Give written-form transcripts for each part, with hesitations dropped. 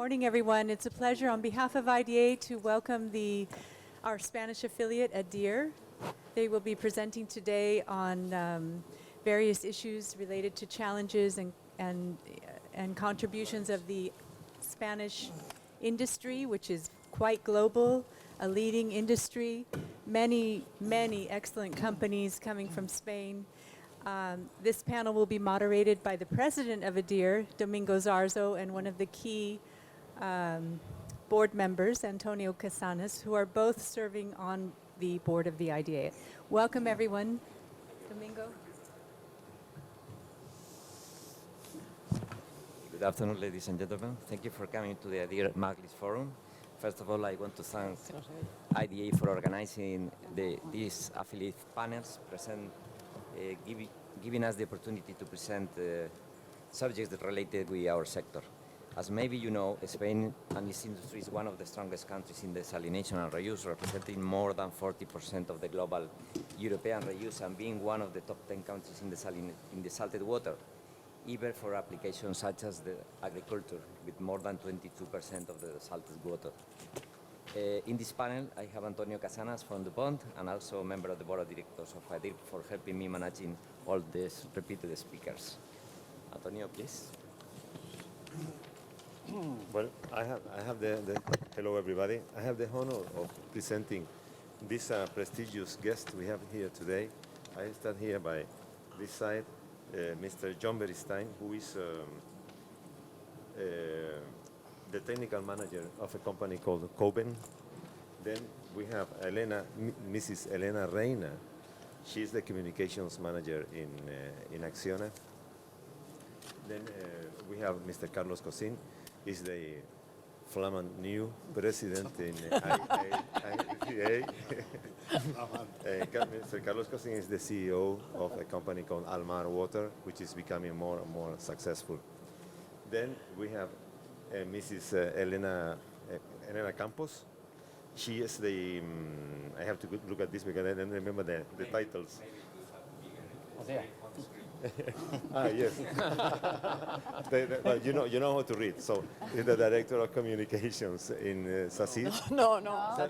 morning, everyone. It's a pleasure on behalf of AEDyR to welcome our Spanish affiliate, AEDyR. They will be presenting today on various issues related to challenges and contributions of the Spanish industry, which is quite global, a leading industry, many excellent companies coming from Spain. This panel will be moderated by the president of AEDyR, Domingo Zarzo, and one of the key board members, Antonio Casanas, who are both serving on the board of the AEDyR. Welcome, everyone. Domingo. Good afternoon, ladies and gentlemen. Thank you for coming to the AEDyR Majlis Forum. First of all, I want to thank AEDyR for organizing these affiliate panels, giving us the opportunity to present subjects related with our sector. As maybe you know, Spain and its industry is one of the strongest countries in desalination and reuse, representing more than 40% of the global European reuse and being one of the top 10 countries in the salted water, even for applications such as the agriculture, with more than 22% of the salted water. In this panel, I have Antonio Casanas from the bond and also a member of the board of directors of AEDyR for helping me managing all these repeated speakers. Antonio, please. Well, I have hello everybody. I have the honor of presenting this prestigious guest we have here today. I stand here by this side, Mr. John Beristain, who is the technical manager of a company called Coben. Then we have Mrs. Elena Reina. She's the communications manager in Acciona. Then we have Mr. Carlos Cosín. He's the flamant new president in AEDyR. Mr. Carlos Cosín is the CEO of a company called Almar Water, which is becoming more and more successful. Then we have Mrs. Elena Campos. She is the, I have to look at this because I don't remember the titles. Yes. But you know how to read. So, is the director of communications in SACIR? No.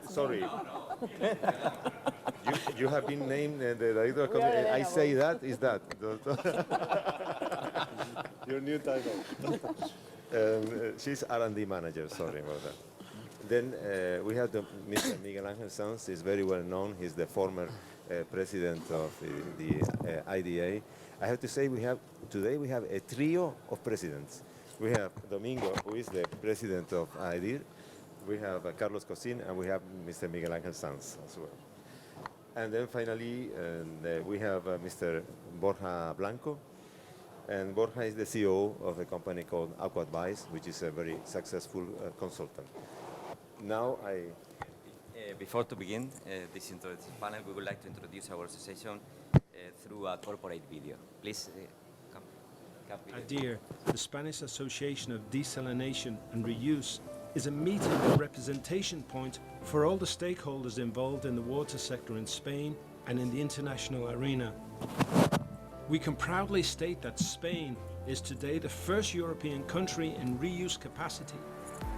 Sorry. You have been named the director of communications. I say that is that. Your new title. She's R&D manager. Sorry about that. Then we have Mr. Miguel Ángel Sanz. He's very well known. He's the former president of the AEDyR. I have to say today we have a trio of presidents. We have Domingo, who is the president of AEDyR. We have Carlos Cosín, and we have Mr. Miguel Ángel Sanz as well. And then finally, we have Mr. Borja Blanco. And Borja is the CEO of a company called AquAdvice, which is a very successful consultant. Now Before to begin this introductory panel, we would like to introduce our association through a corporate video. Please come. AEDyR, the Spanish Association of Desalination and Reuse, is a meeting and representation point for all the stakeholders involved in the water sector in Spain and in the international arena. We can proudly state that Spain is today the first European country in reuse capacity.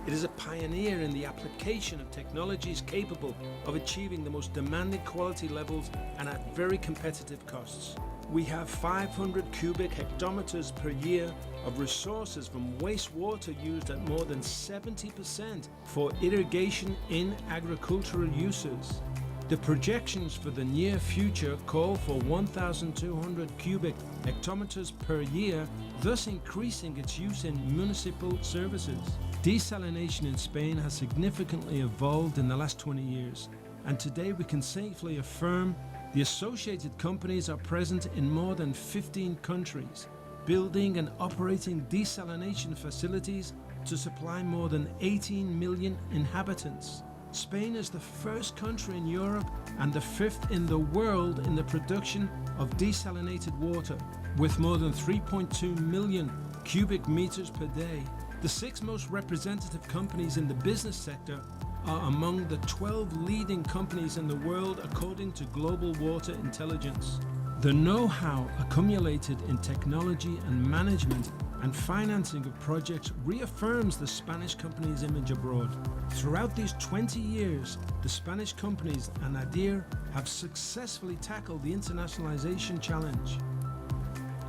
It is a pioneer in the application of technologies capable of achieving the most demanding quality levels and at very competitive costs. We have 500 cubic hectometers per year of resources from wastewater used at more than 70% for irrigation in agricultural uses. The projections for the near future call for 1,200 cubic hectometers per year, thus increasing its use in municipal services. Desalination in Spain has significantly evolved in the last 20 years, and today we can safely affirm the associated companies are present in more than 15 countries, building and operating desalination facilities to supply more than 18 million inhabitants. Spain is the first country in Europe and the fifth in the world in the production of desalinated water, with more than 3.2 million cubic meters per day. The 6 most representative companies in the business sector are among the 12 leading companies in the world according to Global Water Intelligence. The know-how accumulated in technology and management and financing of projects reaffirms the Spanish company's image abroad. Throughout these 20 years, the Spanish companies and AEDyR have successfully tackled the internationalization challenge.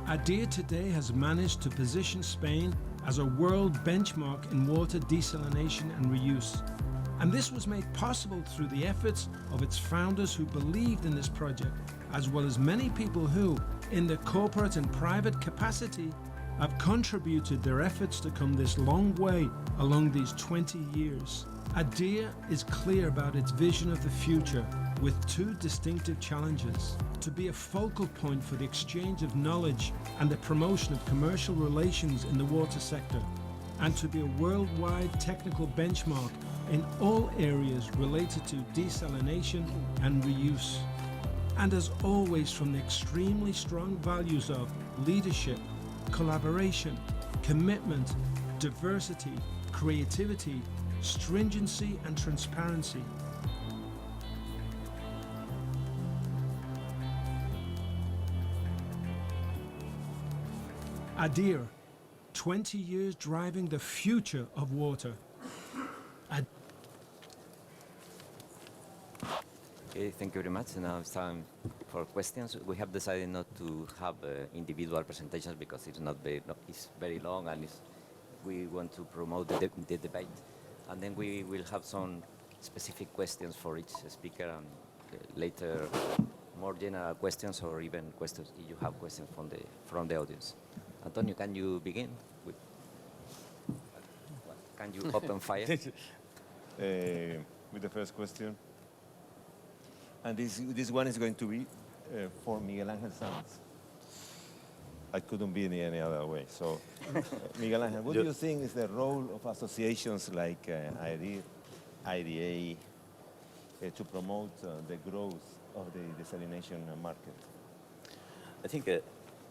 AEDyR today has managed to position Spain as a world benchmark in water desalination and reuse. And this was made possible through the efforts of its founders who believed in this project, as well as many people who, in their corporate and private capacity, have contributed their efforts to come this long way along these 20 years. AEDyR is clear about its vision of the future with two distinctive challenges: to be a focal point for the exchange of knowledge and the promotion of commercial relations in the water sector, and to be a worldwide technical benchmark in all areas related to desalination and reuse. And as always, from the extremely strong values of leadership, collaboration, commitment, diversity, creativity, stringency and transparency. AEDyR, 20 years driving the future of water. Okay, thank you very much. Now it's time for questions. We have decided not to have individual presentations because it's very long and we want to promote the debate. And then we will have some specific questions for each speaker and later more general questions or even questions if you have questions from the audience. Antonio, can you begin? Can you open fire? With the first question. And this one is going to be for Miguel Ángel Sanz. I couldn't be in any other way. So, Miguel Ángel, what do you think is the role of associations like AEDyR, AEDyR, to promote the growth of the desalination market? I think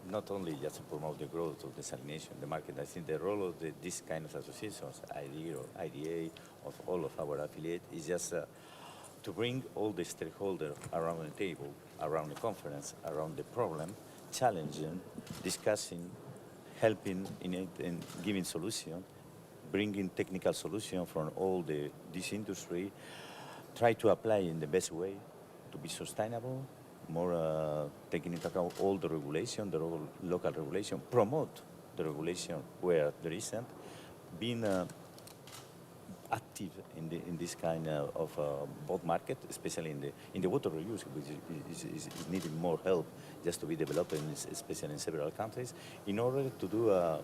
not only just to promote the growth of desalination, the market, I think the role of this kind of associations, AEDyR or AEDyR, of all of our affiliates, is just to bring all the stakeholders around the table, around the conference, around the problem, challenging, discussing, helping in giving solution, bringing technical solution from all this industry, try to apply in the best way to be sustainable, more taking into account all the regulation, the local regulation, promote the regulation where there isn't, being active in this kind of both market, especially in the water reuse, which is needing more help just to be developed, especially in several countries, in order to do a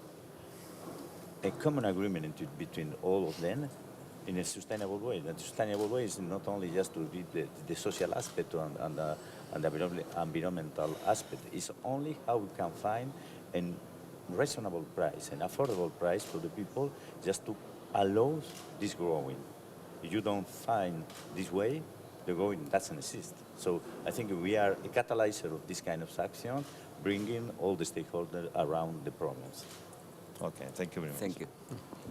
common agreement between all of them in a sustainable way. That sustainable way is not only just to be the social aspect and the environmental aspect. It's only how we can find a reasonable price, an affordable price for the people, just to allow this growing. If you don't find this way, the growing doesn't exist. So I think we are a catalyzer of this kind of action, bringing all the stakeholders around the problems. Okay, thank you very much. Thank you.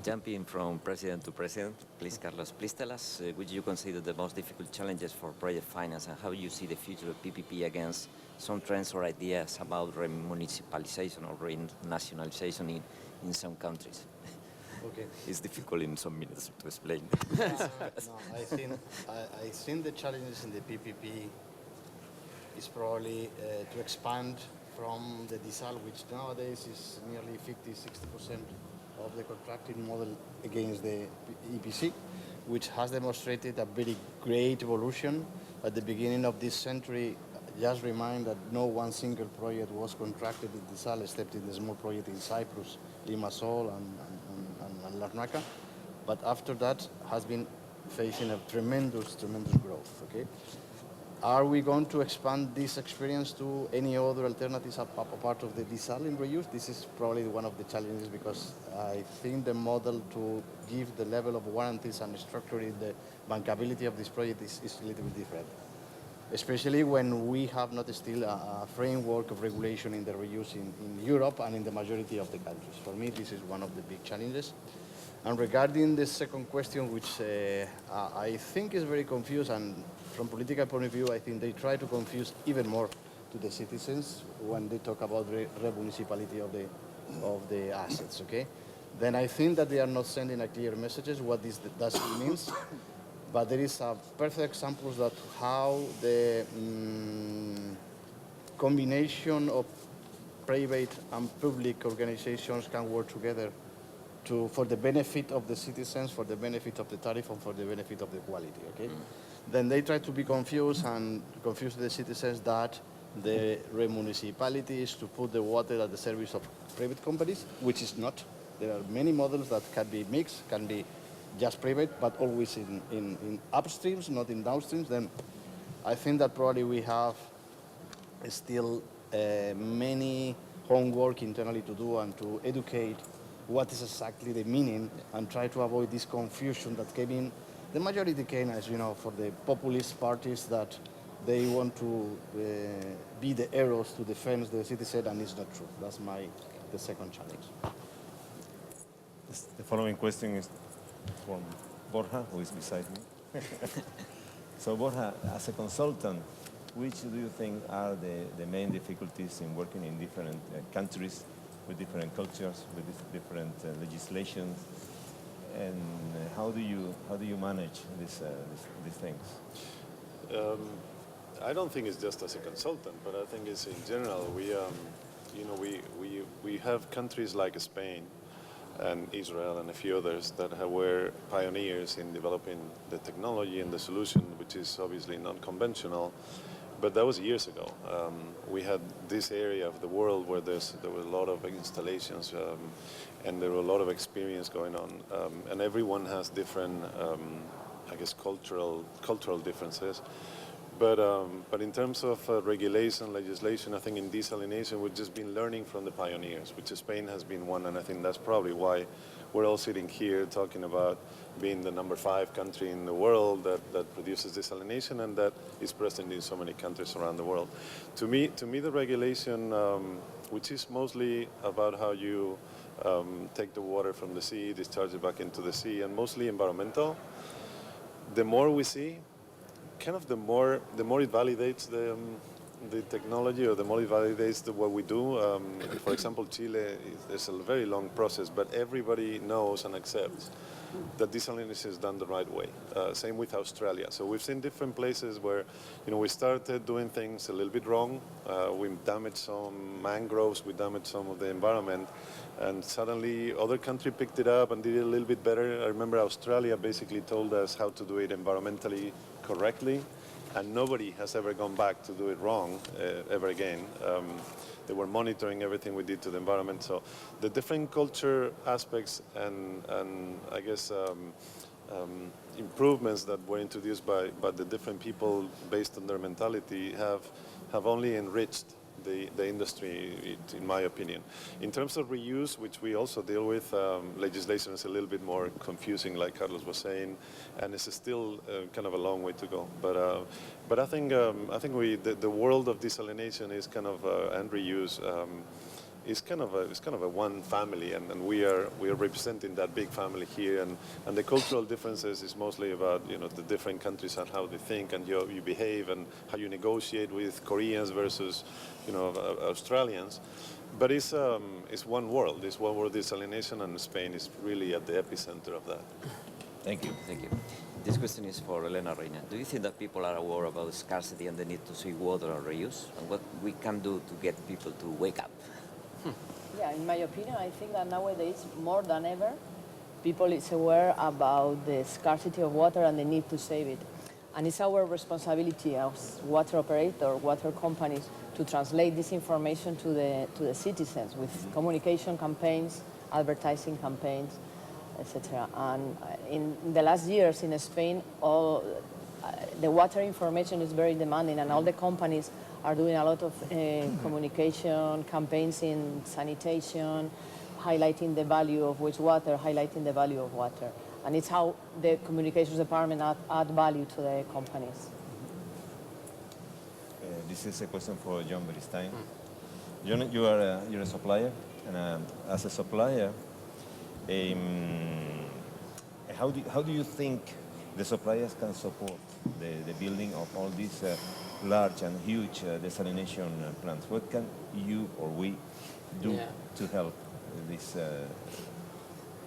Jumping from president to president, please, Carlos, please tell us which you consider the most difficult challenges for project finance and how you see the future of PPP against some trends or ideas about remunicipalization or renationalization in some countries. Okay. It's difficult in some minutes to explain. No, I think the challenges in the PPP is probably to expand from the desal, which nowadays is nearly 50-60% of the contracting model against the EPC, which has demonstrated a very great evolution. At the beginning of this century, just remind that no one single project was contracted in desal except in the small project in Cyprus, Limassol and Larnaca. But after that has been facing a tremendous growth. Okay. Are we going to expand this experience to any other alternatives apart of the desal and reuse? This is probably one of the challenges because I think the model to give the level of warranties and structuring the bankability of this project is a little bit different. Especially when we have not still a framework of regulation in the reuse in Europe and in the majority of the countries. For me, this is one of the big challenges. And regarding the second question, which I think is very confused, and from political point of view, I think they try to confuse even more to the citizens when they talk about remunicipality of the assets, okay? Then I think that they are not sending a clear messages what this does means, but there is a perfect examples that how the combination of private and public organizations can work together for the benefit of the citizens, for the benefit of the tariff, and for the benefit of the quality, okay? Then they try to be confused and confuse the citizens that the municipality is to put the water at the service of private companies, which is not. There are many models that can be mixed, can be just private, but always in upstreams, not in downstreams. Then I think that probably we have still many homework internally to do and to educate what is exactly the meaning and try to avoid this confusion that came in. The majority came, as you know, for the populist parties that they want to be the heroes to defend the citizen, and it's not true. That's the second challenge. The following question is from Borja, who is beside me. So Borja, as a consultant, which do you think are the main difficulties in working in different countries with different cultures, with different legislations, and how do you manage these things? I don't think it's just as a consultant, but I think it's in general. We have countries like Spain and Israel and a few others that were pioneers in developing the technology and the solution, which is obviously non-conventional. But that was years ago. We had this area of the world where there were a lot of installations and there were a lot of experience going on. And everyone has different, I guess, cultural differences. But in terms of regulation, legislation, I think in desalination, we've just been learning from the pioneers, which Spain has been one, and I think that's probably why we're all sitting here talking about being the number 5 country in the world that produces desalination and that is present in so many countries around the world. To me, the regulation, which is mostly about how you take the water from the sea, discharge it back into the sea, and mostly environmental, the more we see, kind of the more it validates the technology, or the more it validates what we do. For example, Chile, there's a very long process, but everybody knows and accepts that desalination is done the right way. Same with Australia. So we've seen different places where, we started doing things a little bit wrong. We damaged some mangroves, we damaged some of the environment, and suddenly other country picked it up and did it a little bit better. I remember Australia basically told us how to do it environmentally correctly, and nobody has ever gone back to do it wrong ever again. They were monitoring everything we did to the environment. So the different culture aspects and I guess improvements that were introduced by the different people based on their mentality have only enriched the industry, in my opinion. In terms of reuse, which we also deal with, legislation is a little bit more confusing, like Carlos was saying, and it's still kind of a long way to go. But I think the world of desalination is kind of and reuse is kind of a one family, and we are representing that big family here, and the cultural differences is mostly about the different countries and how they think and you behave and how you negotiate with Koreans versus Australians. But it's one world. It's one world desalination, and Spain is really at the epicenter of that. Thank you. Thank you. This question is for Elena Reina. Do you think that people are aware about scarcity and the need to save water and reuse, and what we can do to get people to wake up? Yeah, in my opinion, I think that nowadays, more than ever, people is aware about the scarcity of water and the need to save it. And it's our responsibility as water operator, water companies, to translate this information to the citizens with communication campaigns, advertising campaigns, etc. And in the last years in Spain, the water information is very demanding, and all the companies are doing a lot of communication campaigns in sanitation, highlighting the value of wastewater, highlighting the value of water. And it's how the communications department add value to the companies. This is a question for John Beristain. John, you're a supplier, and as a supplier, how do you think the suppliers can support the building of all these large and huge desalination plants? What can you or we do to help? this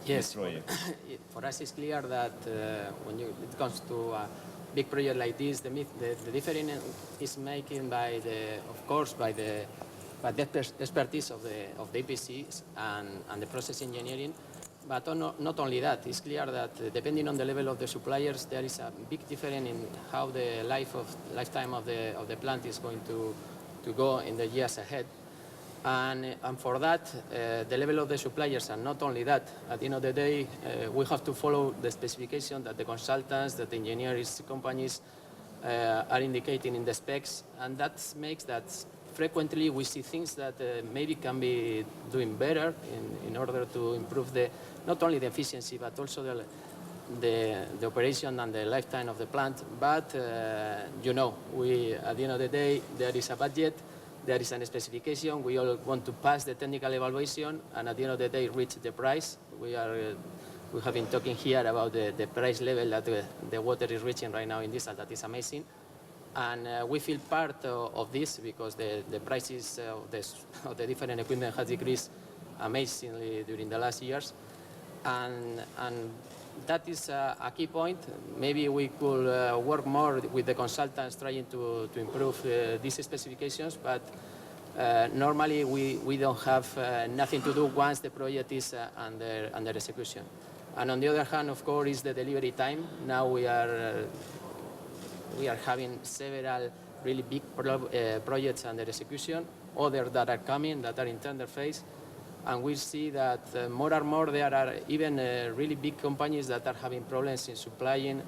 Yes, project? for us it's clear that when it comes to a big project like this, the difference is making by the expertise of the EPCs and the process engineering. But not only that, it's clear that depending on the level of the suppliers, there is a big difference in how the lifetime of the plant is going to go in the years ahead. And for that, the level of the suppliers, and not only that, at the end of the day, we have to follow the specification that the consultants, that the engineers companies are indicating in the specs, and that makes that frequently we see things that maybe can be doing better in order to improve not only the efficiency, but also the operation and the lifetime of the plant. But, at the end of the day, there is a budget, there is a specification. We all want to pass the technical evaluation and at the end of the day reach the price. We have been talking here about the price level that the water is reaching right now in diesel. That is amazing. And we feel part of this because the prices of the different equipment has decreased amazingly during the last years. And that is a key point. Maybe we could work more with the consultants trying to improve these specifications, but normally we don't have nothing to do once the project is under execution. And on the other hand, of course, is the delivery time. Now we are having several really big projects under execution, others that are coming, that are in tender phase. And we see that more and more there are even really big companies that are having problems in supplying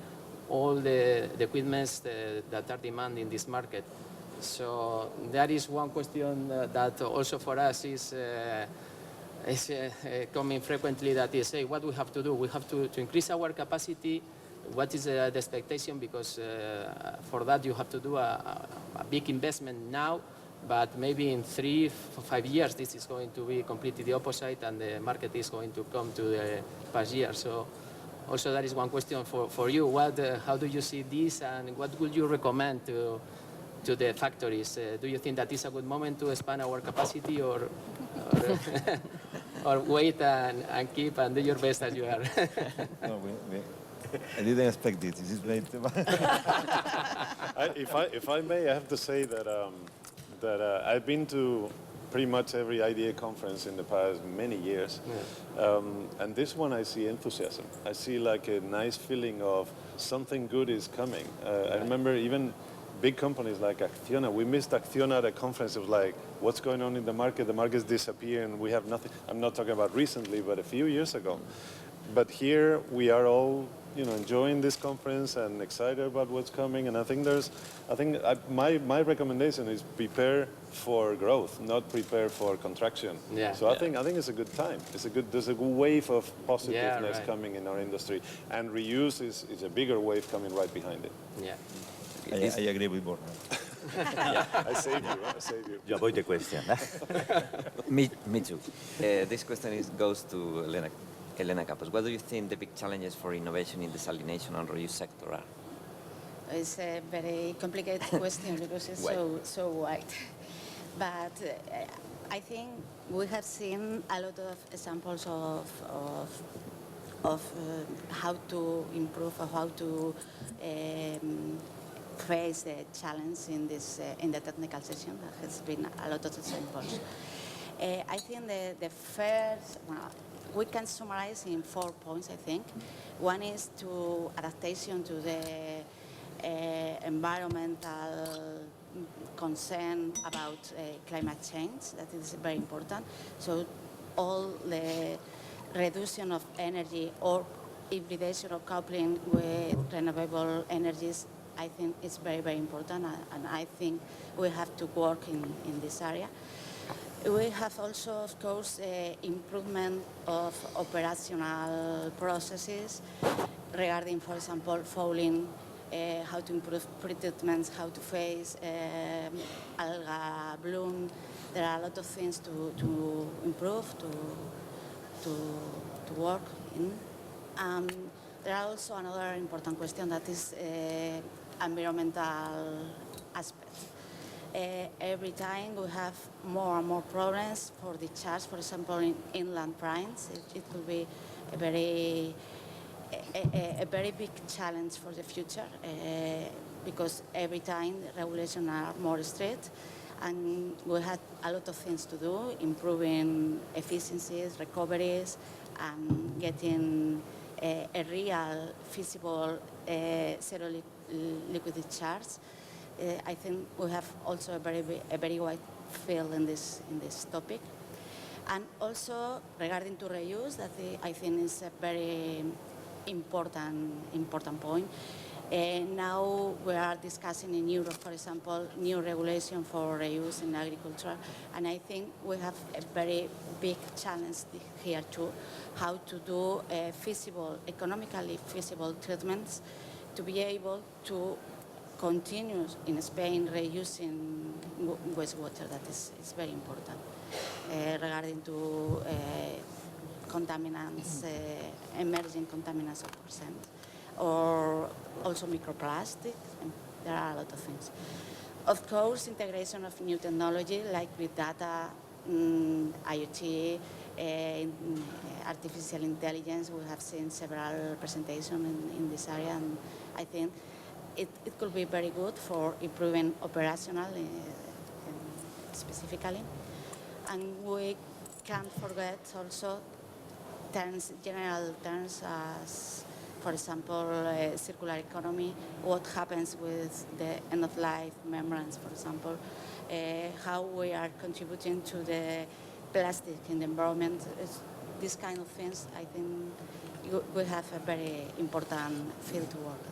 all the equipment that are demanded in this market. So that is one question that also for us is coming frequently, that is, hey, what we have to do? We have to increase our capacity. What is the expectation? Because for that you have to do a big investment now. But maybe in 3 or 5 years, this is going to be completely the opposite, and the market is going to come to the past year. So also that is one question for you. How do you see this, and what would you recommend to the factories? Do you think that is a good moment to expand our capacity, or wait and keep and do your best as you are? No, I didn't expect this. This is great. If I may, I have to say that I've been to pretty much every AEDyR conference in the past many years. Yeah. And this one I see enthusiasm. I see like a nice feeling of something good is coming. I remember even big companies like Acciona. We missed Acciona at a conference. It was like, what's going on in the market? The market's disappearing. We have nothing. I'm not talking about recently, but a few years ago. But here we are all, enjoying this conference and excited about what's coming. And I think my recommendation is prepare for growth, not prepare for contraction. Yeah. So I think it's a good time. There's a wave of positiveness coming in our industry, and reuse is a bigger wave coming right behind it. Yeah. I agree with Borja. I saved you. You avoid the question. Me too. This question goes to Elena Campos. What do you think the big challenges for innovation in the desalination and reuse sector are? It's a very complicated question because it's so wide. But I think we have seen a lot of examples of how to improve or how to face the challenge in the technical session. There has been a lot of examples. I think the first, we can summarize in 4 points, I think. One is to adaptation to the environmental concern about climate change. That is very important. So all the reduction of energy or hybridization or coupling with renewable energies, I think it's very, very important, and I think we have to work in this area. We have also, of course, improvement of operational processes regarding, for example, fouling, how to improve pre-treatments, how to face alga bloom. There are a lot of things to improve, to work in. There are also another important question that is environmental aspects. every time we have more and more problems for the charge. For example, in inland brines, it will be a very big challenge for the future because every time the regulations are more strict, and we had a lot of things to do, improving efficiencies, recoveries, and getting a real feasible zero liquidity charge. I think we have also a very wide field in this topic. And also regarding to reuse, that I think is a very important point. Now we are discussing in Europe, for example, new regulation for reuse in agriculture, and I think we have a very big challenge here too, how to do economically feasible treatments to be able to continue in Spain reusing wastewater. That is very important. Regarding to contaminants, emerging contaminants of percent, or also microplastics, and there are a lot of things. Of course, integration of new technology like big data, IoT, artificial intelligence. We have seen several presentations in this area, and I think it could be very good for improving operational specifically. And we can't forget also general terms as, for example, circular economy, what happens with the end-of-life membranes, for example, how we are contributing to the plastic in the environment. These kind of things, I think we have a very important field to work.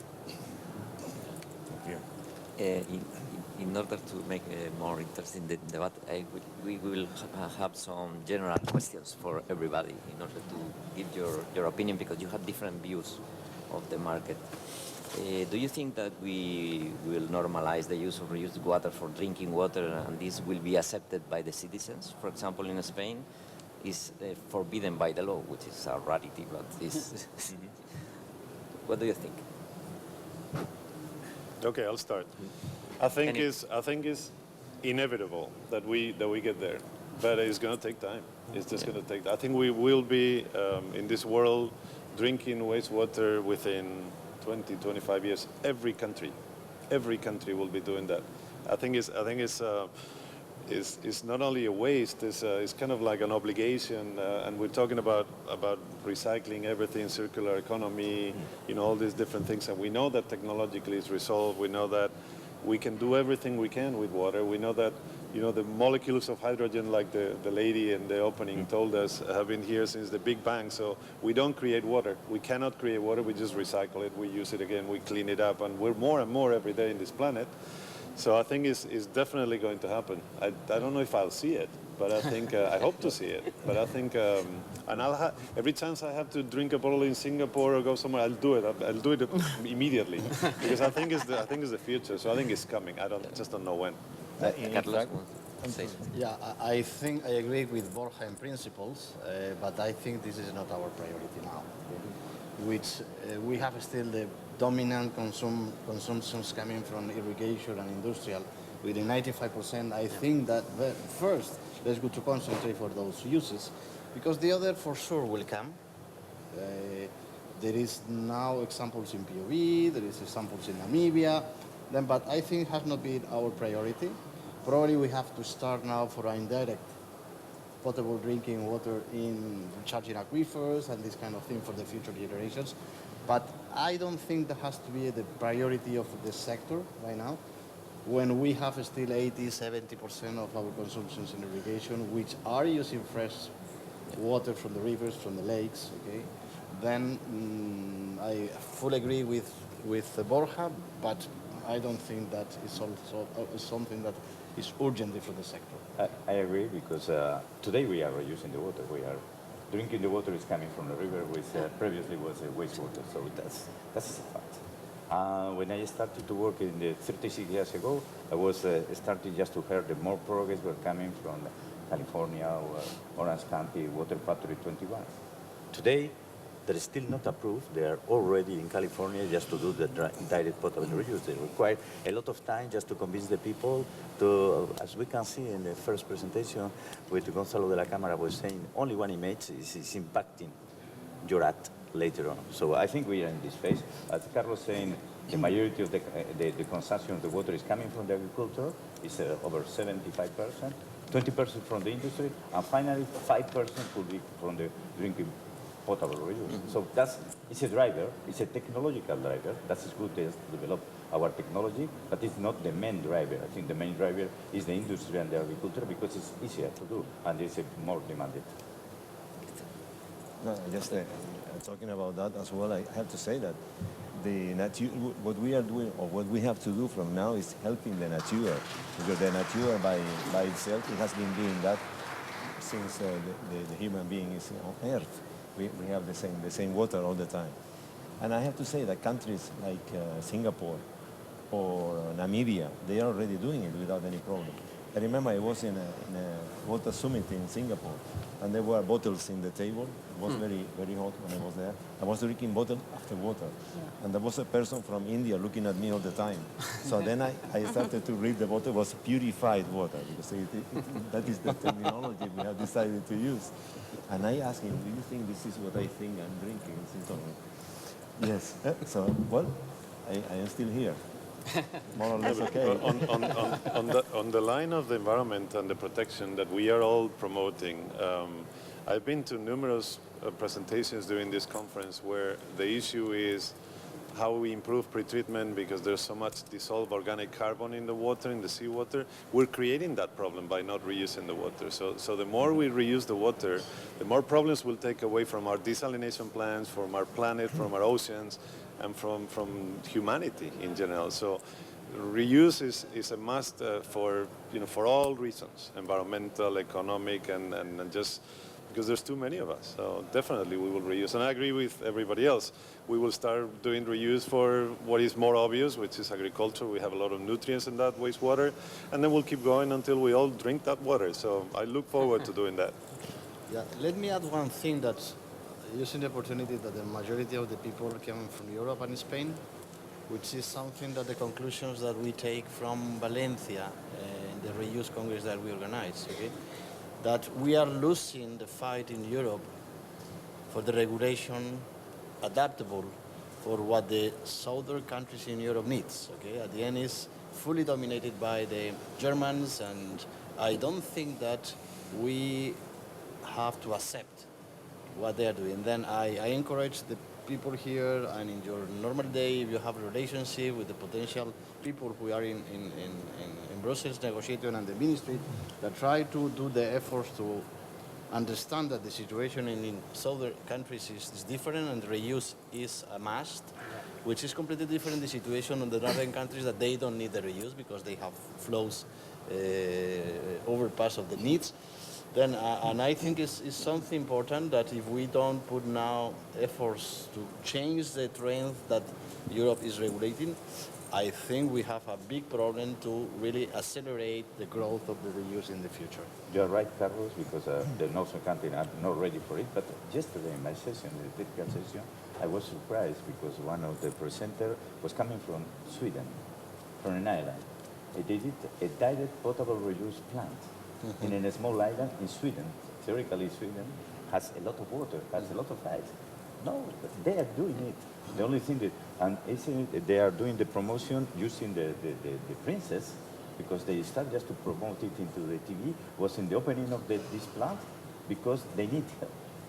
In order to make more interesting the debate, we will have some general questions for everybody in order to give your opinion, because you have different views of the market. Do you think that we will normalize the use of reused water for drinking water, and this will be accepted by the citizens? For example, in Spain, is forbidden by the law, which is a rarity, but is. What do you think? Okay, I'll start. I think it's inevitable that we get there, but it's going to take time. It's just going to take. I think we will be in this world drinking wastewater within 20, 25 years. Every country will be doing that. I think it's not only a waste. It's kind of like an obligation, and we're talking about recycling everything, circular economy, all these different things. And we know that technologically it's resolved. We know that we can do everything we can with water. We know that, the molecules of hydrogen, like the lady in the opening told us, have been here since the Big Bang. So we don't create water. We cannot create water. We just recycle it. We use it again. We clean it up. And we're more and more every day in this planet. So I think it's definitely going to happen. I don't know if I'll see it, but I think I hope to see it. But I think, and every chance I have to drink a bottle in Singapore or go somewhere, I'll do it. I'll do it immediately, because I think it's the future. So I think it's coming. Just don't know when. Yeah, I think I agree with Borja in principles, but I think this is not our priority now. Which we have still the dominant consumptions coming from irrigation and industrial with the 95%. I think that first, let's go to concentrate for those uses, because the other for sure will come. There is now examples in POV, there is examples in Namibia, but I think it has not been our priority. Probably we have to start now for indirect potable drinking water in recharging aquifers and this kind of thing for the future generations. But I don't think that has to be the priority of the sector right now, when we have still 80–70% of our consumptions in irrigation, which are using fresh water from the rivers, from the lakes, okay? Then I fully agree with Borja, but I don't think that is also something that is urgently for the sector. I agree, because today we are reusing the water. We are drinking the water is coming from the river, which previously was wastewater. So that's a fact. When I started to work in the 36 years ago, I was starting just to hear the more progress were coming from California or Orange County Water Factory 21. Today, that is still not approved. They are already in California just to do the direct potable reuse. They require a lot of time just to convince the people to, as we can see in the first presentation with Gonzalo de la Cámara was saying, only one image is impacting your act later on. So I think we are in this phase. As Carlos saying, the majority of the consumption of the water is coming from the agriculture. It's over 75%, 20% from the industry, and finally 5% could be from the drinking potable reuse. So it's a driver, it's a technological driver. That's good to develop our technology, but it's not the main driver. I think the main driver is the industry and the agriculture because it's easier to do and it's more demanded. No, just talking about that as well, I have to say that the nature, what we are doing, or what we have to do from now is helping the nature, because the nature by itself, it has been doing that since the human being is on Earth. We have the same water all the time. And I have to say that countries like Singapore or Namibia, they are already doing it without any problem. I remember I was in a water summit in Singapore, and there were bottles in the table. It was very, very hot when I was there. I was drinking bottle after water. Yeah. And there was a person from India looking at me all the time. So then I started to read the bottle. It was purified water, because that is the terminology we have decided to use. And I asked him, do you think this is what I think I'm drinking? He told me, yes. So, well, I am still here. More or less okay. On the line of the environment and the protection that we are all promoting, I've been to numerous presentations during this conference where the issue is how we improve pretreatment because there's so much dissolved organic carbon in the water, in the seawater. We're creating that problem by not reusing the water. So the more we reuse the water, the more problems we'll take away from our desalination plants, from our planet, from our oceans, and from humanity in general. So reuse is a must for all reasons, environmental, economic, and just because there's too many of us. So definitely we will reuse. And I agree with everybody else. We will start doing reuse for what is more obvious, which is agriculture. We have a lot of nutrients in that wastewater. And then we'll keep going until we all drink that water. So I look forward to doing that. Yeah, let me add one thing that's using the opportunity that the majority of the people came from Europe and Spain, which is something that the conclusions that we take from Valencia in the Reuse Congress that we organized, okay? That we are losing the fight in Europe for the regulation adaptable for what the southern countries in Europe needs, okay? At the end is fully dominated by the Germans, and I don't think that we have to accept what they are doing. Then I encourage the people here, and in your normal day, if you have a relationship with the potential people who are in Brussels negotiating and the ministry, that try to do the efforts to understand that the situation in southern countries is different and reuse is a must, which is completely different the situation in the northern countries that they don't need the reuse because they have flows overpass of the needs. Then, and I think it's something important that if we don't put now efforts to change the trend that Europe is regulating, I think we have a big problem to really accelerate the growth of the reuse in the future. You're right, Carlos, because the northern countries are not ready for it. But yesterday in my session, the technical session, I was surprised because one of the presenters was coming from Sweden, from an island. They did a direct potable reuse plant. Mm-hmm. In a small island in Sweden. Theoretically, Sweden has a lot of water, has a lot of ice. No, they are doing it. The only thing that, and they are doing the promotion using the princess, because they start just to promote it into the TV, was in the opening of this plant, because they need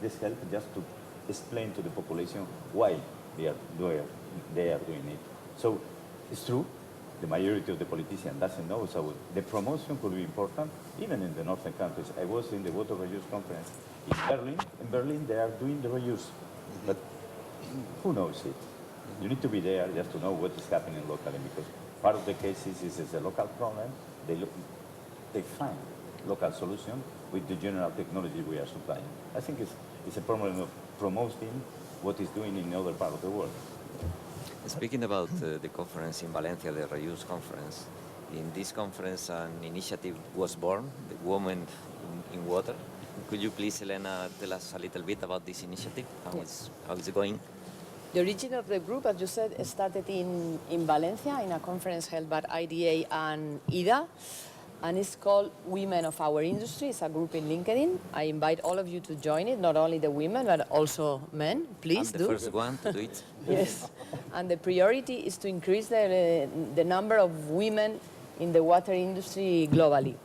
this help just to explain to the population why they are doing it. So it's true. The majority of the politicians doesn't know, so the promotion could be important, even in the northern countries. I was in the water reuse conference in Berlin. In Berlin, they are doing the reuse, but who knows it? You need to be there just to know what is happening locally, because part of the cases is a local problem. They find local solution with the general technology we are supplying. I think it's a problem of promoting what is doing in other part of the world. Speaking about the conference in Valencia, the Reuse Conference, in this conference an initiative was born, the Women in Water, Could you please, Elena, tell us a little bit about this initiative? How is it going? The origin of the group, as you said, started in Valencia in a conference held by IDA and AEDyR, and it's called Women of Our Industry. It's a group in LinkedIn. I invite all of you to join it, not only the women, but also men. Please I'm do. the first one to do it. Yes, and the priority is to increase the number of women in the water industry globally.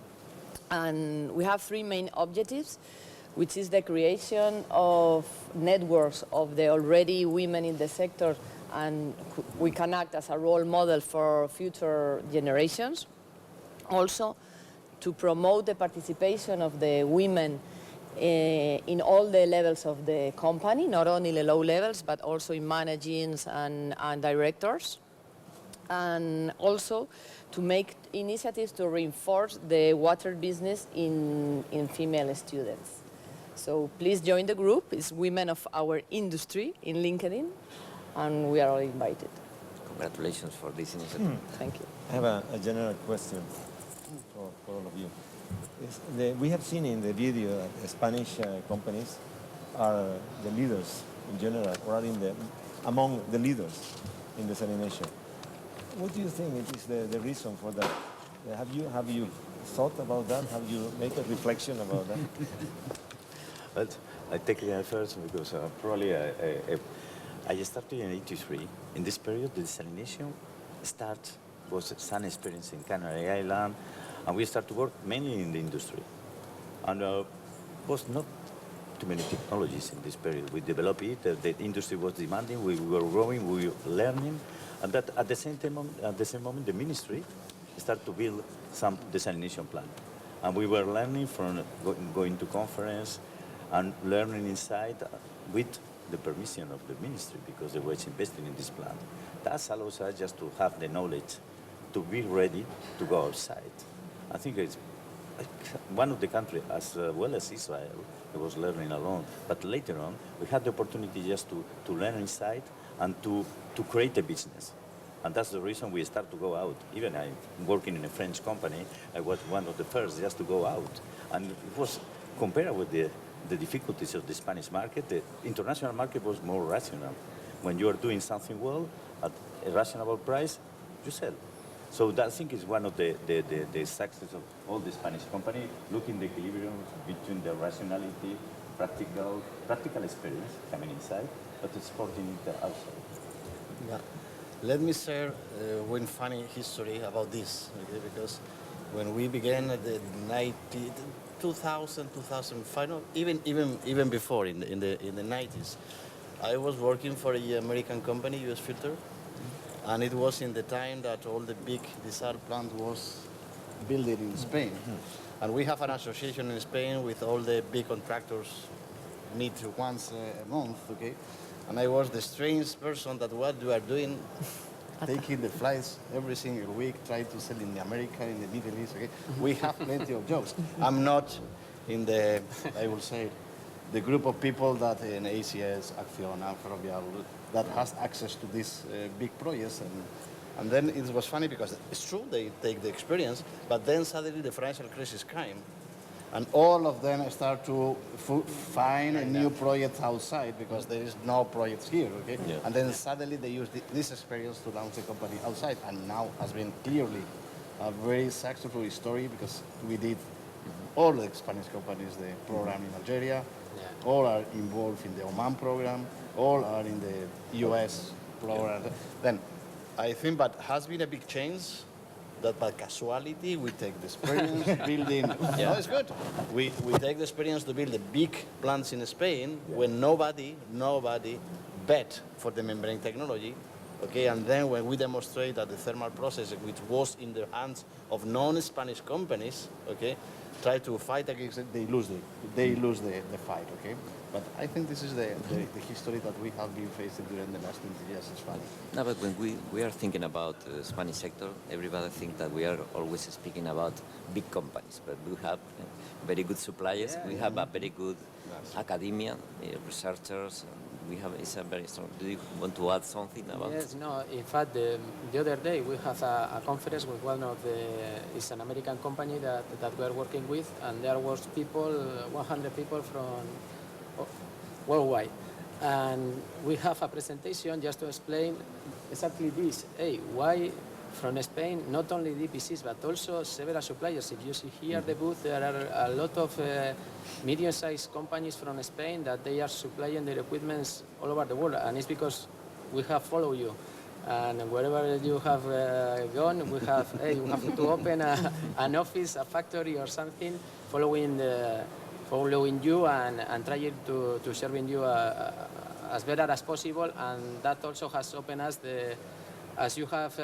And we have three main objectives, which is the creation of networks of the already women in the sector, and we can act as a role model for future generations. Also, to promote the participation of the women in all the levels of the company, not only the low levels, but also in managing and directors. And also to make initiatives to reinforce the water business in female students. So please join the group. It's Women of Our Industry in LinkedIn, and we are all invited. Congratulations for this initiative. Thank you. I have a general question for all of you. We have seen in the video that Spanish companies are the leaders in general, or are among the leaders in desalination. What do you think is the reason for that? Have you thought about that? Have you made a reflection about that? Well, I take it first because probably I started in '83. In this period, the desalination was some experience in Canary Island, and we started to work mainly in the industry. And was not too many technologies in this period. We developed it, the industry was demanding, we were growing, we were learning, and that at the same moment, the ministry started to build some desalination plant. And we were learning from going to conference and learning inside with the permission of the ministry, because they were investing in this plant. That allows us just to have the knowledge to be ready to go outside. I think it's one of the countries, as well as Israel, that was learning alone. But later on, we had the opportunity just to learn inside and to create a business. And that's the reason we start to go out. Even I'm working in a French company, I was one of the first just to go out. And it was compared with the difficulties of the Spanish market. The international market was more rational. When you are doing something well, at a rational price, you sell. So that, I think, is one of the success of all the Spanish companies, looking the equilibrium between the rationality, practical experience coming inside, but exporting it outside. Yeah. Let me share one funny history about this, okay? Because when we began at the 2000, 2005, no, even before in the 90s, I was working for an American company, US Filter, and it was in the time that all the big AEDyR plant was built in Spain. And we have an association in Spain with all the big contractors meet once a month, okay? And I was the strange person that what you are doing, taking the flights every single week, trying to sell in America, in the Middle East, okay? We have plenty of jobs. I'm not in the, I will say, the group of people that in ACS, Acciona, Ferrovial, that has access to these big projects. And then it was funny because it's true, they take the experience, but then suddenly the financial crisis came. And all of them start to find a new project outside because there is no projects here, okay? Yeah. And then suddenly they use this experience to launch a company outside, and now has been clearly a very successful story because we did all the Spanish companies, the program in Algeria, all are involved in the Oman program, all are in the US program. Yeah. Then I think that has been a big change. That by casualty, we take the experience building. No, it's good. We take the experience to build the big plants in Spain when nobody bet for the membrane technology. Okay, and then when we demonstrate that the thermal process, which was in the hands of non-Spanish companies, okay, try to fight against it, they lose the fight. Okay, but I think this is the history that we have been facing during the last 20 years. It's funny. No, but when we are thinking about the Spanish sector, everybody thinks that we are always speaking about big companies, but we have very good suppliers. We have a very good academia, researchers, we have is a very strong. Do you want to add something about? Yes, no. In fact, the other day we have a conference with one of the. It's an American company that we are working with, and there was people, 100 people from worldwide, and we have a presentation just to explain exactly this. Hey, why? From Spain, not only DPCs, but also several suppliers. If you see here the booth, there are a lot of medium-sized companies from Spain that they are supplying their equipments all over the world, and it's because we have followed you. And wherever you have gone, we have, hey, we have to open an office, a factory or something, following you and trying to serving you as better as possible. And that also has opened us as you have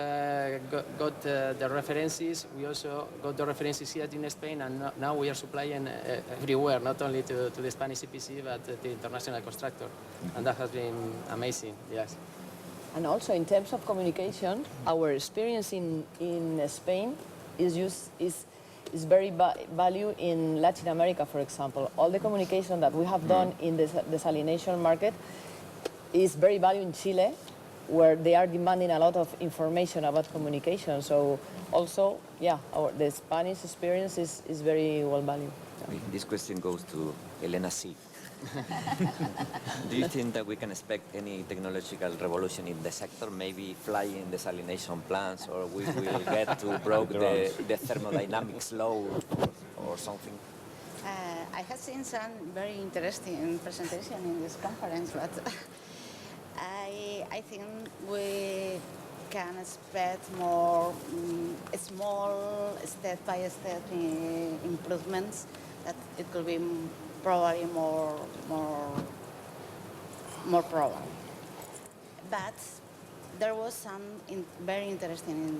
got the references, we also got the references here in Spain, and now we are supplying everywhere, not only to the Spanish CPC, but the international constructor. And that has been amazing, yes. And also in terms of communication, our experience in Spain is very value in Latin America, for example. All the communication that we have done in the desalination market is very value in Chile, where they are demanding a lot of information about communication. So also, yeah, the Spanish experience is very well valued. This question goes to Elena C. Do you think that we can expect any technological revolution in the sector, maybe flying desalination plants, or we will get to broke the thermodynamics law or something? I have seen some very interesting presentation in this conference, but I think we can expect more small step-by-step improvements, that it could be probably more probable. But there was some very interesting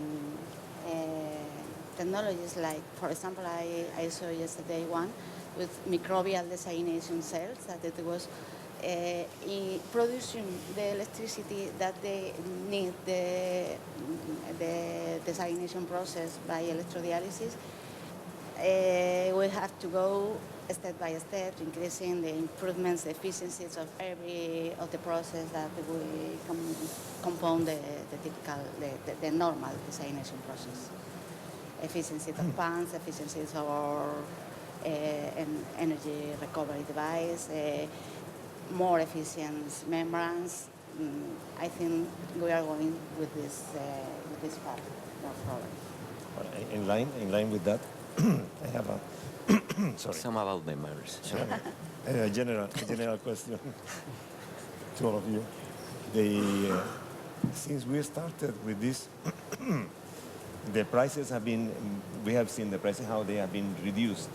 technologies, like, for example, I saw yesterday one with microbial desalination cells, that it was producing the electricity that they need the desalination process by electrodialysis. We have to go step by step, increasing the improvements, the efficiencies of every of the process that we compound the typical, the normal desalination process. Efficiency of pumps, efficiencies of our energy recovery device, more efficient membranes. I think we are going with this path, no problem. In line with that, I have a sorry. Some about members. Sure. A general question to all of you. Since we started with this, the prices have been. We have seen the prices how they have been reduced.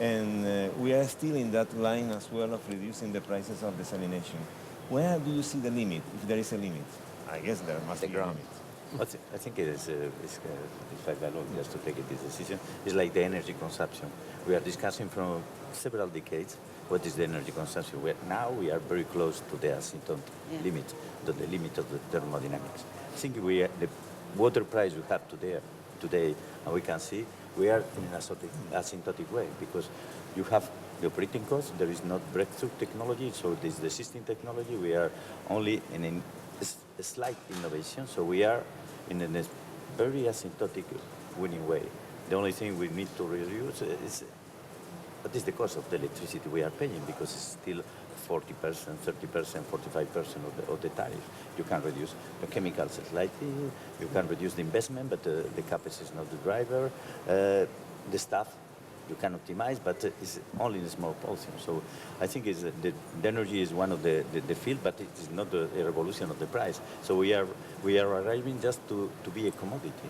And we are still in that line as well of reducing the prices of desalination. Where do you see the limit, if there is a limit? I guess there must be a limit. I think it is, in fact, alone just to take this decision, it's like the energy consumption. We are discussing from several decades what is the energy consumption. Now we are very close to the asymptotic limit, to the limit of the thermodynamics. I think the water price we have today, and we can see, we are in an asymptotic way, because you have the operating cost, there is not breakthrough technology, so this is the existing technology. We are only in a slight innovation, so we are in a very asymptotic winning way. The only thing we need to reduce is what is the cost of the electricity we are paying, because it's still 40%, 30%, 45% of the tariff. You can reduce the chemicals slightly, you can reduce the investment, but the CapEx is not the driver. The staff you can optimize, but it's only in a small portion. So I think the energy is one of the field, but it is not a revolution of the price. So we are arriving just to be a commodity,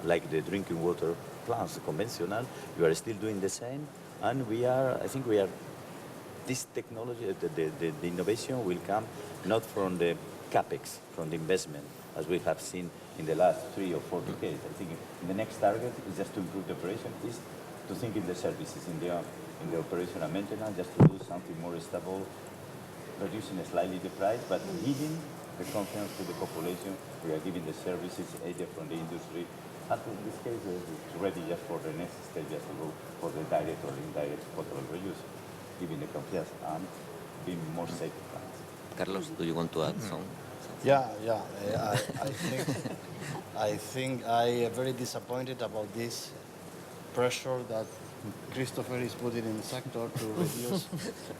like the drinking water plants, conventional. You are still doing the same, and I think we are. This technology, the innovation will come not from the capex, from the investment, as we have seen in the last 3 or 4 decades. I think the next target is just to improve the operation, is to think in the services, in the operation and maintenance, just to do something more stable, reducing slightly the price, but giving the confidence to the population. We are giving the services either from the industry. And in this case, it's ready just for the next stage, just to go for the direct or indirect potable reuse, giving the confiance and being more safe plants. Carlos, do you want to add some? Yeah, yeah. I think I am very disappointed about this pressure that Christopher is putting in the sector to reduce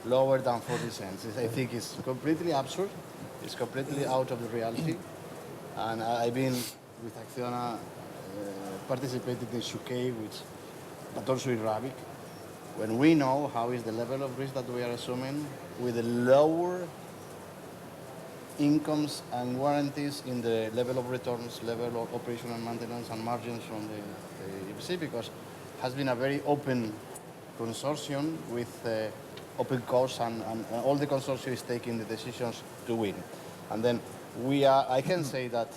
lower than 40 cents. I think it's completely absurd. It's completely out of the reality. And I've been with Acciona participated in Shukai, but also in Rabic. When we know how is the level of risk that we are assuming with the lower incomes and warranties in the level of returns, level of operational maintenance and margins from the EPC, because it has been a very open consortium with open costs and all the consortium is taking the decisions to win. And then I can say that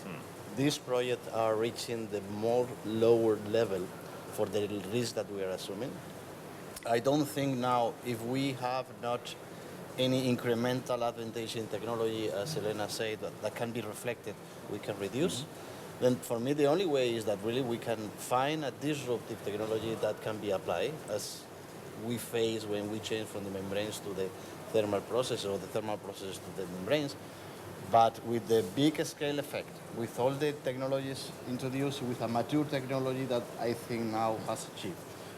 these projects are reaching the more lower level for the risk that we are assuming. I don't think now, if we have not any incremental advantage in technology, as Elena said, that can be reflected, we can reduce. Then for me, the only way is that really we can find a disruptive technology that can be applied, as we face when we change from the membranes to the thermal process or the thermal process to the membranes. But with the big scale effect, with all the technologies introduced, with a mature technology that I think now has achieved,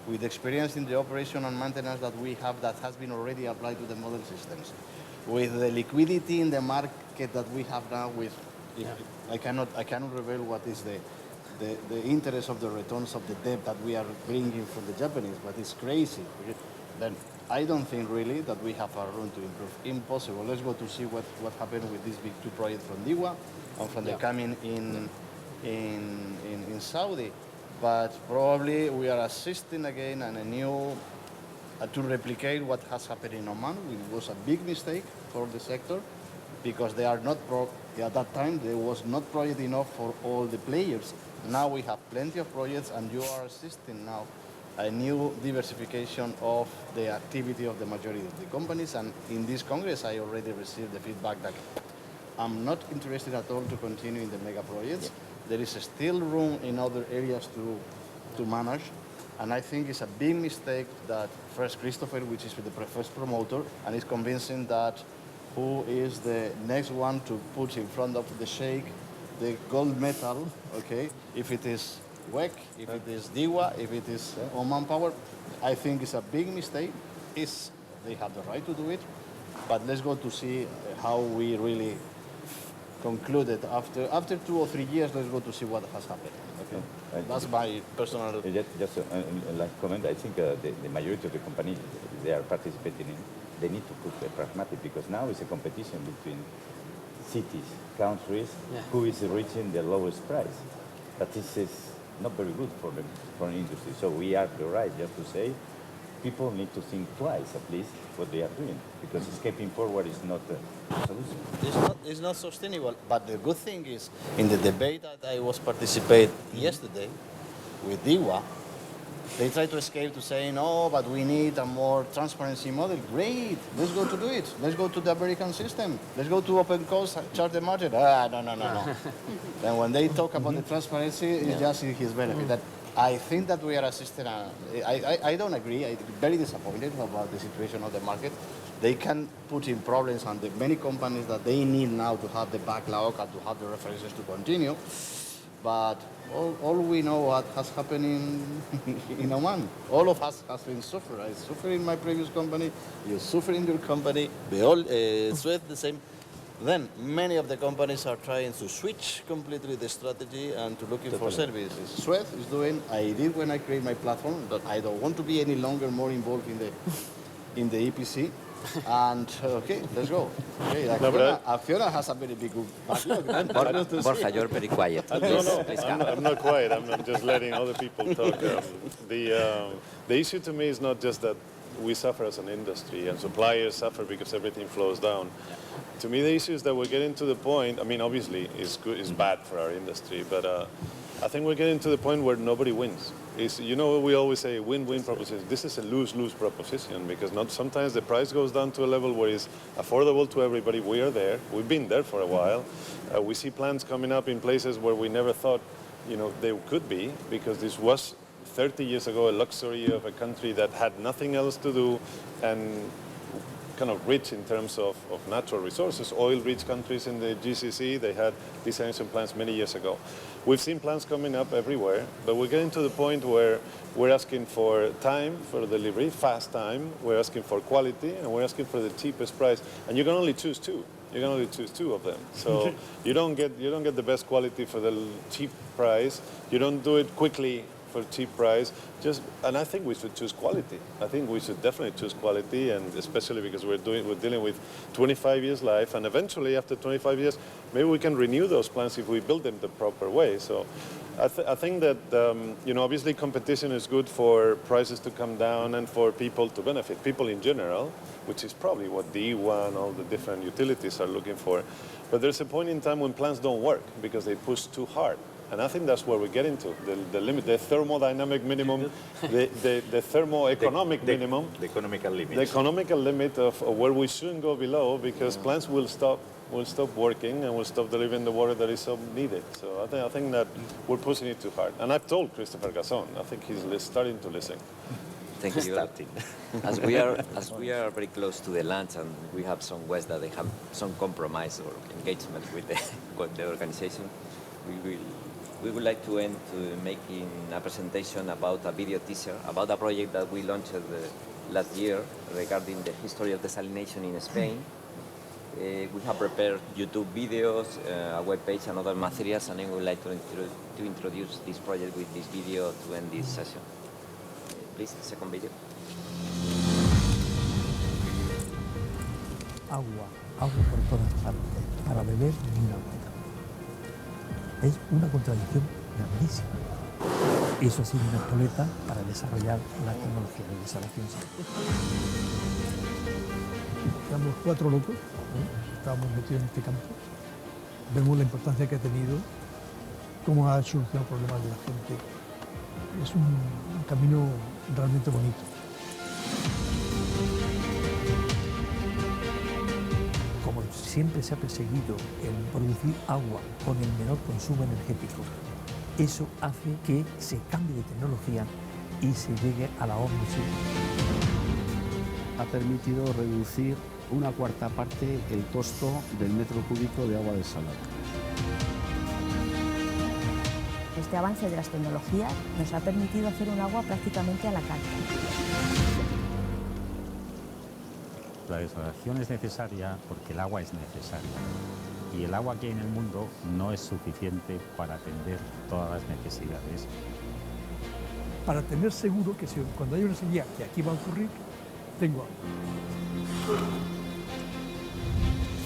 with experience in the operation and maintenance that we have that has been already applied to the model systems, with the liquidity in the market that we have now, I cannot reveal what is the interest of the returns of the debt that we are bringing from the Japanese, but it's crazy. Then I don't think really that we have a room to improve. Impossible. Let's go to see what happened with these big two projects from DIWA and from the coming in Saudi. But probably we are assisting again and to replicate what has happened in Oman, which was a big mistake for the sector, because they are not at that time there was not project enough for all the players. Now we have plenty of projects, and you are assisting now a new diversification of the activity of the majority of the companies. And in this Congress, I already received the feedback that I'm not interested at all to continue in the mega projects. Yeah. There is still room in other areas to manage. And I think it's a big mistake that first Christopher, which is the first promoter, and is convincing that who is the next one to put in front of the Sheikh the gold medal, okay? If it is WEC, if it is DIWA, if it is Oman Power, I think it's a big mistake. They have the right to do it, but let's go to see how we really concluded after 2 or 3 years. Let's go to see what has happened. Okay, that's my personal. Just like comment. I think the majority of the companies they are participating in, they need to put pragmatic, because now it's a competition between cities, countries, who is reaching the lowest price. But this is not very good for an industry. So we are right just to say people need to think twice at least what they are doing, because escaping forward is not a solution. It's not sustainable. But the good thing is, in the debate that I was participating yesterday with DIWA, they try to escape to say, no, but we need a more transparency model. Great, let's go to do it. Let's go to the American system. Let's go to open cost, charge the margin. No. Then when they talk about the transparency, it's just in his benefit. That I think that we are assisting. I don't agree. I'm very disappointed about the situation of the market. They can put in problems on the many companies that they need now to have the backlog and to have the references to continue. But all we know what has happened in Oman. All of us has been suffering. I suffered in my previous company. You suffer in your company. We all sweat the same. Then many of the companies are trying to switch completely the strategy and to looking for services. Sweat is doing. I did when I create my platform, but I don't want to be any longer more involved in the EPC. And okay, let's go. Okay, Acciona has a very big backlog. Borja, you're very quiet. No, I'm not quiet. I'm just letting other people talk. The issue to me is not just that we suffer as an industry and suppliers suffer because everything flows down. Yeah. To me, the issue is that we're getting to the point. I mean, obviously, it's bad for our industry, but I think we're getting to the point where nobody wins. We always say win-win proposition. This is a lose-lose proposition, because sometimes the price goes down to a level where it's affordable to everybody. We are there. We've been there for a while. We see plants coming up in places where we never thought, they could be, because this was 30 years ago a luxury of a country that had nothing else to do, and kind of rich in terms of natural resources. Oil-rich countries in the GCC, they had desalination plants many years ago. We've seen plants coming up everywhere, but we're getting to the point where we're asking for time for delivery, fast time, we're asking for quality, and we're asking for the cheapest price. And you can only choose two. You can only choose two of them. So you don't get the best quality for the cheap price. You don't do it quickly for cheap price. And I think we should choose quality. I think we should definitely choose quality, and especially because we're dealing with 25 years life, and eventually after 25 years, maybe we can renew those plants if we build them the proper way. So I think that obviously competition is good for prices to come down and for people to benefit, people in general, which is probably what the E1 and all the different utilities are looking for. But there's a point in time when plants don't work because they push too hard. And I think that's where we're getting to, the limit, the thermodynamic minimum, the thermoeconomic minimum. The economical limit. The economical limit of where we shouldn't go below, because plants will stop working and will stop delivering the water that is so needed. So I think that we're pushing it too hard. And I've told Christopher Gasson, I think he's starting to listen. Thank you. As we are very close to the launch, and we have some ways that they have some compromise or engagement with the organization, we would like to end making a presentation about a video teaser about a project that we launched last year regarding the history of desalination in Spain. We have prepared YouTube videos, a web page, and other materials, and I would like to introduce this project with this video to end this session. Please, second video. Agua por todas partes, para beber ni una gota. Es una contradicción grandísima. Eso ha sido una espoleta para desarrollar la tecnología de desalación. Estamos 4 locos, estábamos metidos en este campo. Vemos la importancia que ha tenido, cómo ha solucionado problemas de la gente. Es un camino realmente bonito. Como siempre se ha perseguido el producir agua con el menor consumo energético, eso hace que se cambie de tecnología y se llegue a la ósmosis. Ha permitido reducir una cuarta parte el costo del metro cúbico de agua desalada. Este avance de las tecnologías nos ha permitido hacer un agua prácticamente a la carta. La desalación es necesaria porque el agua es necesaria. Y el agua que hay en el mundo no es suficiente para atender todas las necesidades. Para tener seguro que cuando hay una sequía, que aquí va a ocurrir, tengo agua.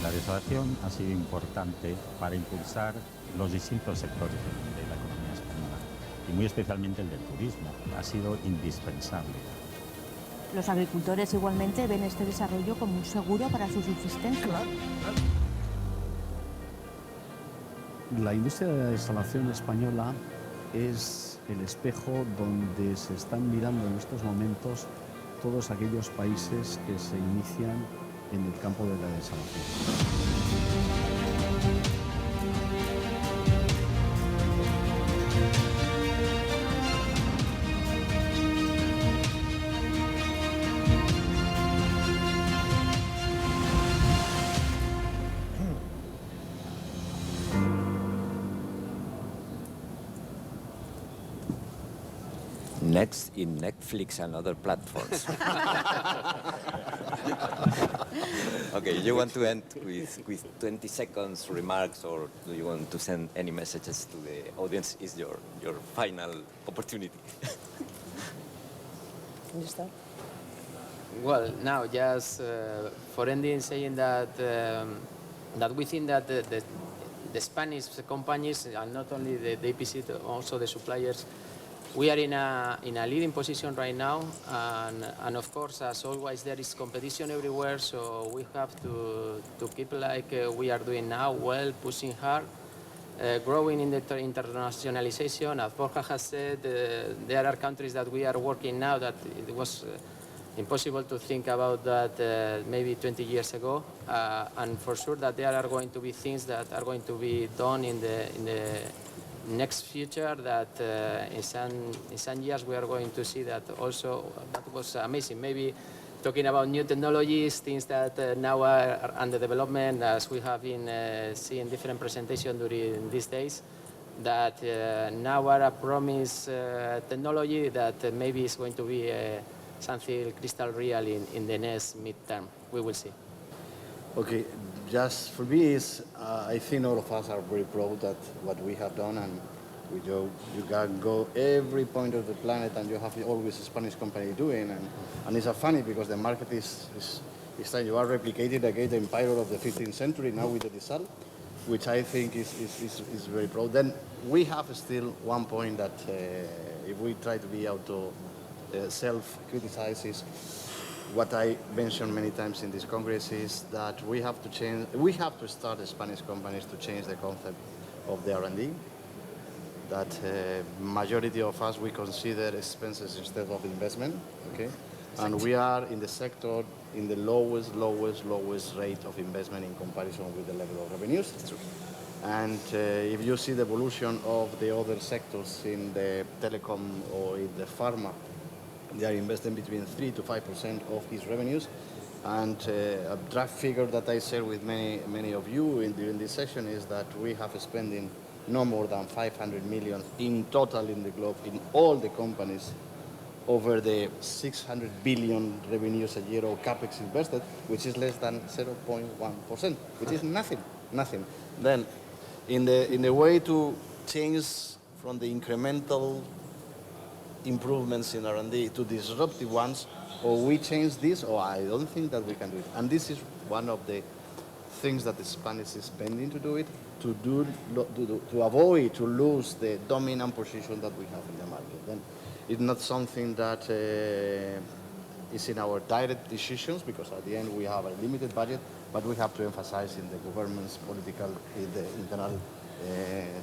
La desalación ha sido importante para impulsar los distintos sectores de la economía española, y muy especialmente el del turismo. Ha sido indispensable. Los agricultores igualmente ven este desarrollo como un seguro para su subsistencia. Claro. La industria de la desalación española es el espejo donde se están mirando en estos momentos todos aquellos países que se inician en el campo de la desalación. Next in Netflix and other platforms. Okay, you want to end with 20 seconds remarks, or do you want to send any messages to the audience? Is your final opportunity. Can you start? Well, now just for ending, saying that that we think that the Spanish companies, and not only the EPC, also the suppliers, we are in a leading position right now, and of course, as always, there is competition everywhere. So we have to keep like we are doing now, well, pushing hard, growing in the internationalization. As Borja has said, there are countries that we are working now that it was impossible to think about that maybe 20 years ago, and for sure that there are going to be things that are going to be done in the next future that in some years we are going to see that also. That was amazing. Maybe talking about new technologies, things that now are under development, as we have been seeing different presentations during these days, that now are a promise technology that maybe is going to be something crystal real in the next midterm. We will see. Okay, just for me, I think all of us are very proud that what we have done, and you can go every point of the planet and you have always a Spanish company doing, and it's funny because the market is that you are replicating again the empire of the 15th century now with the desal, which I think is very proud. Then we have still one point that if we try to be self-criticize is what I mentioned many times in this Congress is that we have to start the Spanish companies to change the concept of the R&D. That majority of us, we consider expenses instead of investment, okay? And we are in the sector in the lowest rate of investment in comparison with the level of revenues. And if you see the evolution of the other sectors in the telecom or in the pharma, they are investing between 3 to 5% of his revenues. And a draft figure that I share with many of you during this session is that we have spending no more than 500 million in total in the globe, in all the companies, over the 600 billion revenues a year of capex invested, which is less than 0.1%, which is nothing. Then, in the way to change from the incremental improvements in R&D to disruptive ones, or we change this, or I don't think that we can do it. And this is one of the things that the Spanish is spending to do it, to avoid to lose the dominant position that we have in the market. Then it's not something that is in our direct decisions, because at the end we have a limited budget, but we have to emphasize in the government's political, in the internal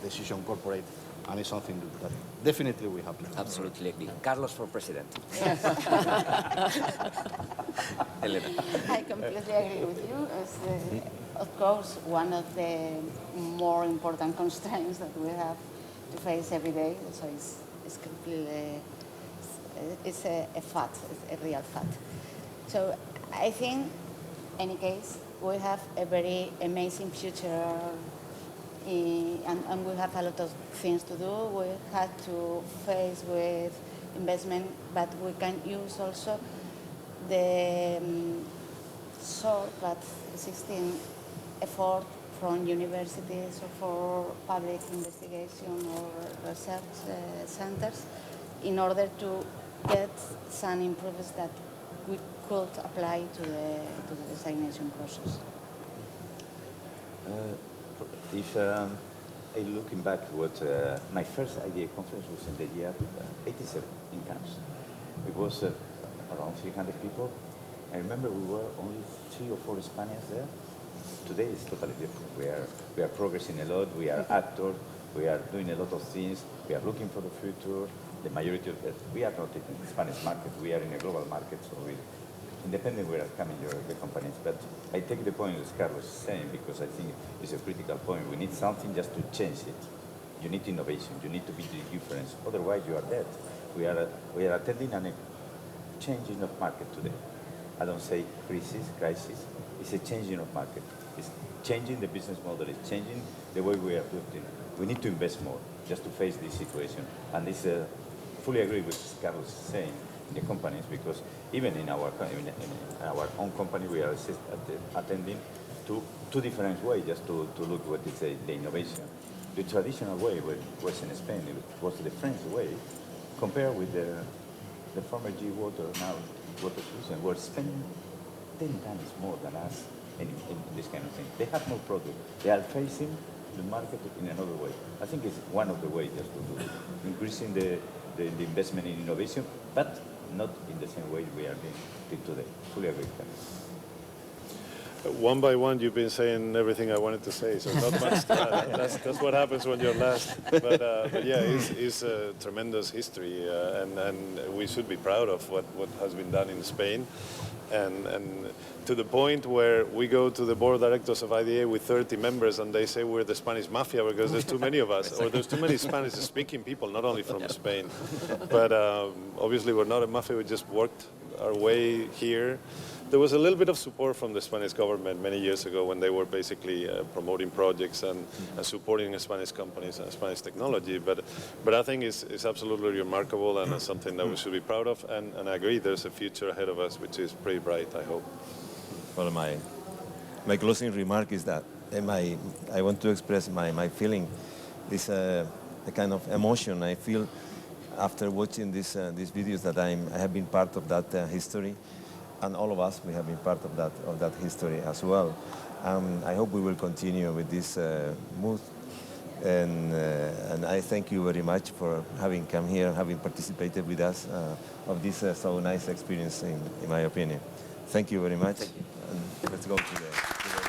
decision corporate, and it's something that definitely we have to do. Absolutely agree. Carlos for president. Elena. I completely agree with you. Of course, one of the more important constraints that we have to face every day, so it's completely, it's a fact, it's a real fact. So I think, in any case, we have a very amazing future, and we have a lot of things to do. We had to face with investment, but we can use also the but existing effort from universities or for public investigation or research centers in order to get some improvements that we could apply to the designation process. If I'm looking back what my first AEDyR conference was in the year 87 in Cannes. It was around 300 people. I remember we were only 3 or 4 Spaniards there. Today it's totally different. We are progressing a lot. We are actors. We are doing a lot of things. We are looking for the future. The majority of it, we are not in the Spanish market. We are in a global market, so independent where are coming the companies. But I take the point as Carlos is saying, because I think it's a critical point. We need something just to change it. You need innovation. You need to be the difference. Otherwise, you are dead. We are attending a changing of market today. I don't say crisis. It's a changing of market. It's changing the business model. It's changing the way we are doing it. We need to invest more just to face this situation. And this fully agree with what Carlos is saying in the companies, because even in our own company, we are attending to 2 different ways just to look what is the innovation. The traditional way was in Spain. It was the French way, compared with the former G Water, now Water Solutions, were spending 10 times more than us in this kind of thing. They have no product. They are facing the market in another way. I think it's one of the ways just to do it. Increasing the investment in innovation, but not in the same way we are doing today. Fully agree. One by one, you've been saying everything I wanted to say, so not much to add. That's what happens when you're last. But yeah, it's a tremendous history, and we should be proud of what has been done in Spain. And to the point where we go to the board of directors of AEDyR with 30 members and they say we're the Spanish mafia because there's too many of us, or there's too many Spanish-speaking people, not only from Spain. But obviously we're not a mafia, we just worked our way here. There was a little bit of support from the Spanish government many years ago when they were basically promoting projects and supporting Spanish companies and Spanish technology. But I think it's absolutely remarkable and it's something that we should be proud of. And I agree, there's a future ahead of us, which is pretty bright, I hope. Well, my closing remark is that I want to express my feeling. It's a kind of emotion I feel after watching these videos that I have been part of that history. And all of us, we have been part of that history as well. I hope we will continue with this mood. And I thank you very much for having come here, having participated with us of this so nice experience, in my opinion. Thank you very much. Thank you. And let's go to the